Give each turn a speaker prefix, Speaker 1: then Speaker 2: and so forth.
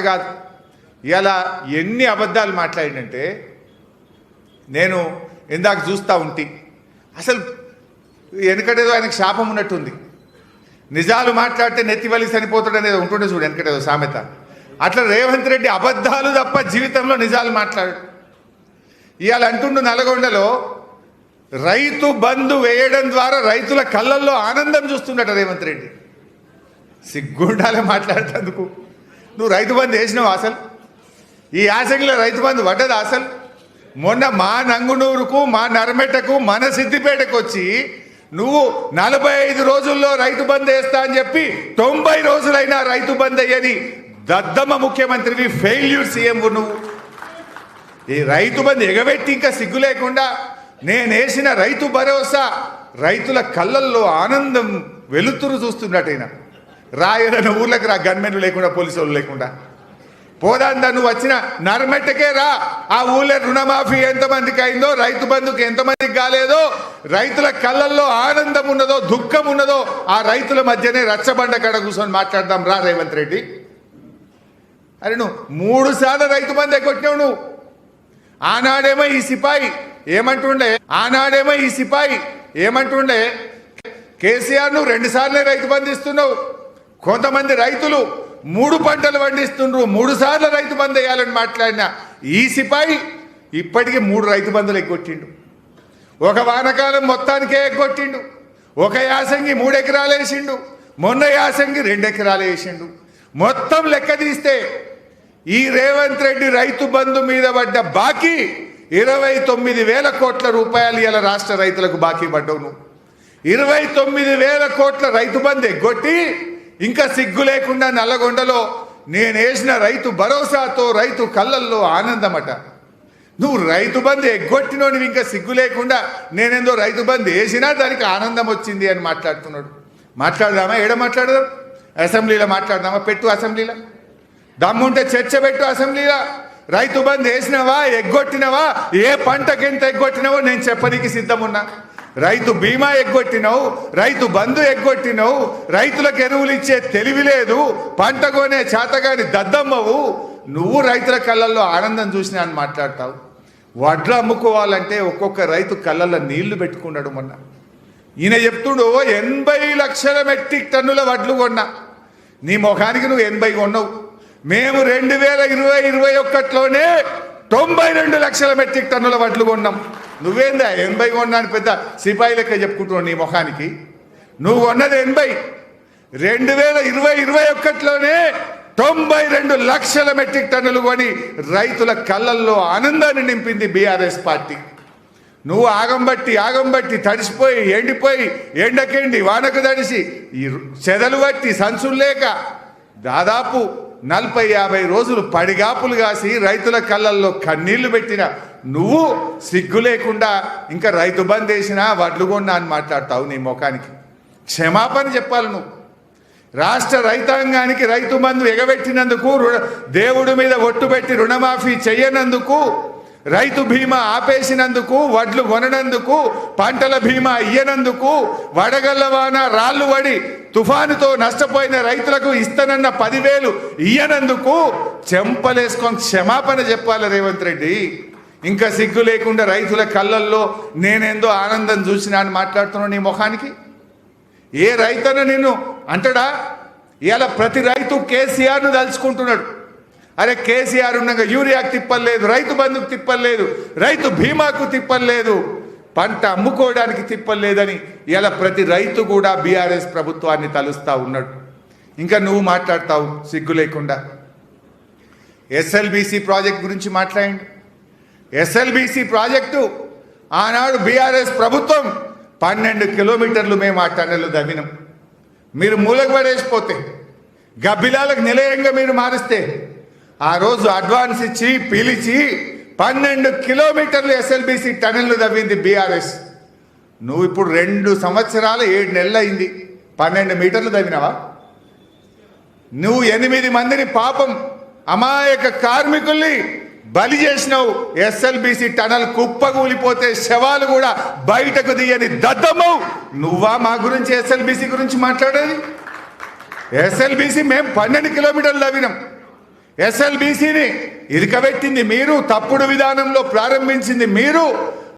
Speaker 1: కాదు. ఇలా ఎన్ని అబద్ధాలు మాట్లాడినంటే నేను ఇందాక చూస్తూ ఉంటే అసలు వెనకటేదో ఆయనకు శాపం ఉన్నట్టుంది. నిజాలు మాట్లాడితే నెత్తివలి చనిపోతాడు అనేది ఉంటుండే చూడు, వెనకటేదో సామెత. అట్లా రేవంత్ రెడ్డి అబద్ధాలు తప్ప జీవితంలో నిజాలు మాట్లాడు. ఇవాళ అంటుండు నల్గొండలో రైతు బంధు వేయడం ద్వారా రైతుల కళ్ళల్లో ఆనందం చూస్తుండట రేవంత్ రెడ్డి. సిగ్గుండాలే మాట్లాడేందుకు. నువ్వు రైతు బంధు వేసినావు అసలు? ఈ యాసంగిలో రైతు బంధు పడ్డదా అసలు? మొన్న మా నంగునూరుకు, మా నర్మెటకు, మన సిద్దిపేటకు వచ్చి నువ్వు 45 రోజుల్లో రైతు బంధు వేస్తా అని చెప్పి 90 రోజులైనా రైతు బంధు అయ్యని దద్దమ్మ ముఖ్యమంత్రివి, ఫెయిల్యూర్ సీఎం నువ్వు. ఈ రైతు బంధు ఎగబెట్టి ఇంకా సిగ్గు లేకుండా నేనేసిన రైతు భరోసా రైతుల కళ్ళల్లో ఆనందం వెలుతురు చూస్తున్నట్టయిన రాయన ఊర్లకు రా, గన్మెన్లు లేకుండా, పోలీసు వాళ్ళు లేకుండా. పోదాందా నువ్వు వచ్చిన నర్మెట్టకే రా. ఆ ఊళ్ళో రుణమాఫీ ఎంతమందికి అయిందో, రైతు బంధుకి ఎంతమందికి కాలేదో, రైతుల కళ్ళల్లో ఆనందం ఉన్నదో దుఃఖం ఉన్నదో ఆ రైతుల మధ్యనే రచ్చబండ కాడ కూర్చొని మాట్లాడదాం రా రేవంత్ రెడ్డి. అరే నువ్వు 3 సార్లు రైతు బంధు ఎగ్గొట్టినావు నువ్వు. ఆనాడేమో ఈ సిపాయి ఏమంటుండే కేసీఆర్ నువ్వు 2 సార్లే రైతు బంధు ఇస్తున్నావు. కొంతమంది రైతులు 3 పంటలు పండిస్తుండ్రు, 3 సార్లు రైతు బంధు వేయాలని మాట్లాడిన ఈ సిపాయి ఇప్పటికీ 3 రైతు బంధులు ఎగ్గొట్టిండు. ఒక వానకాలం మొత్తానికే ఎగ్గొట్టిండు. ఒక యాసంగి 3 ఎకరాలు వేసిండు, మొన్న యాసంగి 2 ఎకరాలు వేసిండు. మొత్తం లెక్క తీస్తే ఈ రేవంత్ రెడ్డి రైతు బంధు మీద పడ్డ బాకీ 29,000 కోట్ల రూపాయలు ఇలా రాష్ట్ర రైతులకు బాకీ పడ్డావు నువ్వు. 29,000 కోట్ల రైతు బంధు ఎగ్గొట్టి ఇంకా సిగ్గు లేకుండా నల్లగొండలో నేను వేసిన రైతు భరోసాతో రైతు కళ్ళల్లో ఆనందమట. నువ్వు రైతు బంధు ఎగ్గొట్టినో నువ్వు ఇంకా సిగ్గు లేకుండా నేనేందో రైతు బంధు వేసినా దానికి ఆనందం వచ్చింది అని మాట్లాడుతున్నాడు. మాట్లాడదామా? ఏడ మాట్లాడదాం? అసెంబ్లీలో మాట్లాడదామా? పెట్టు అసెంబ్లీలో. దమ్ముంటే చర్చ పెట్టు అసెంబ్లీలో. రైతు బంధు వేసినవా, ఎగ్గొట్టినవా, ఏ పంటకి ఎంత ఎగ్గొట్టినవో నేను చెప్పనీకి సిద్ధమున్నా. రైతు బీమా ఎగ్గొట్టినవు, రైతు బంధు ఎగ్గొట్టినవు, రైతులకు ఎరువులు ఇచ్చే తెలివి లేదు, పంట కొనే చేతగాని దద్దమ్మవు. నువ్వు రైతుల కళ్ళల్లో ఆనందం చూసినా అని మాట్లాడతావు. వడ్లు అమ్ముకోవాలంటే ఒక్కొక్క రైతు కళ్ళల్లో నీళ్లు పెట్టుకున్నాడు. మొన్న ఈయన చెప్తుండు 80 లక్షల మెట్రిక్ టన్నుల వడ్లు కొన్నా. నీ ముఖానికి నువ్వు 80 కొన్నావు. మేము 2020-21లోనే 92 లక్షల మెట్రిక్ టన్నుల వడ్లు కొన్నాం. నువ్వేందా 80 కొన్నాను పెద్ద సిపాయి లెక్క చెప్పుకుంటున్నావు నీ ముఖానికి. నువ్వు కొన్నది 80. 2020-21లోనే 92 లక్షల మెట్రిక్ టన్నులు కొని రైతుల కళ్ళల్లో ఆనందాన్ని నింపింది బీఆర్ఎస్ పార్టీ. నువ్వు ఆగంబట్టి తడిసిపోయి ఎండిపోయి ఎండకెండి వానకు తడిసి ఈ చెదలు బట్టి సంచులు లేక దాదాపు 40-50 రోజులు పడిగాపులు కాసి రైతుల కళ్ళల్లో కన్నీళ్లు పెట్టిన నువ్వు సిగ్గు లేకుండా ఇంకా రైతు బంద్ వేసినా వడ్లు కొన్నా అని మాట్లాడతావు. నీ ముఖానికి క్షమాపణ చెప్పాలి నువ్వు. రాష్ట్ర రైతాంగానికి రైతు బంధు ఎగబెట్టినందుకు, దేవుడి మీద ఒట్టు పెట్టి రుణమాఫీ చెయ్యనందుకు, రైతు బీమా ఆపేసినందుకు, వడ్లు కొననందుకు, పంటల బీమా ఇయ్యనందుకు, వడగల్లవాన రాళ్ళు వడి తుఫానుతో నష్టపోయిన రైతులకు ఇస్తానన్న 10,000 ఇయ్యనందుకు చెంపలేసుకొని క్షమాపణ చెప్పాలి రేవంత్ రెడ్డి. ఇంకా సిగ్గు లేకుండా రైతుల కళ్ళల్లో నేనేందో ఆనందం చూసినా అని మాట్లాడుతున్నావు నీ ముఖానికి. ఏ రైతన్న నిన్ను అంటడా? ఇలా ప్రతి రైతు కేసీఆర్ను తలుచుకుంటున్నాడు. అరే కేసీఆర్ ఉండగా యూరియాకు తిప్పలేదు, రైతు బంధుకు తిప్పలేదు, రైతు బీమాకు తిప్పలేదు, పంట అమ్ముకోవడానికి తిప్పలేదని ఇలా ప్రతి రైతు కూడా బీఆర్ఎస్ ప్రభుత్వాన్ని తలుస్తూ ఉన్నాడు. ఇంకా నువ్వు మాట్లాడతావు సిగ్గు లేకుండా. ఎస్ఎల్బీసీ ప్రాజెక్ట్ గురించి మాట్లాడండి. ఎస్ఎల్బీసీ ప్రాజెక్టు ఆనాడు బీఆర్ఎస్ ప్రభుత్వం 12 కిలోమీటర్లు మేము ఆ టన్నెలు దవ్వినాం. మీరు మూలకు పడేసిపోతే, గబ్బిలాలకు నిలయంగా మీరు మారిస్తే ఆ రోజు అడ్వాన్స్ ఇచ్చి పిలిచి 12 కిలోమీటర్లు ఎస్ఎల్బీసీ టన్నెల్లు దవ్వింది బీఆర్ఎస్. నువ్వు ఇప్పుడు 2 సంవత్సరాలు 7 నెలలు అయింది, 12 మీటర్లు దవ్వినావా? నువ్వు 8 మందిని పాపం అమాయక కార్మికుల్ని బలి చేసినావు. ఎస్ఎల్బీసీ టనల్ కుప్పగూలిపోతే శవాలు కూడా బయటకు తీయని దద్దమ్మవు నువ్వా మా గురించి ఎస్ఎల్బీసీ గురించి మాట్లాడేది? ఎస్ఎల్బీసీ మేము 12 కిలోమీటర్లు తవ్వినాం. ఎస్ఎల్బీసీని ఇరకబెట్టింది మీరు, తప్పుడు విధానంలో ప్రారంభించింది మీరు,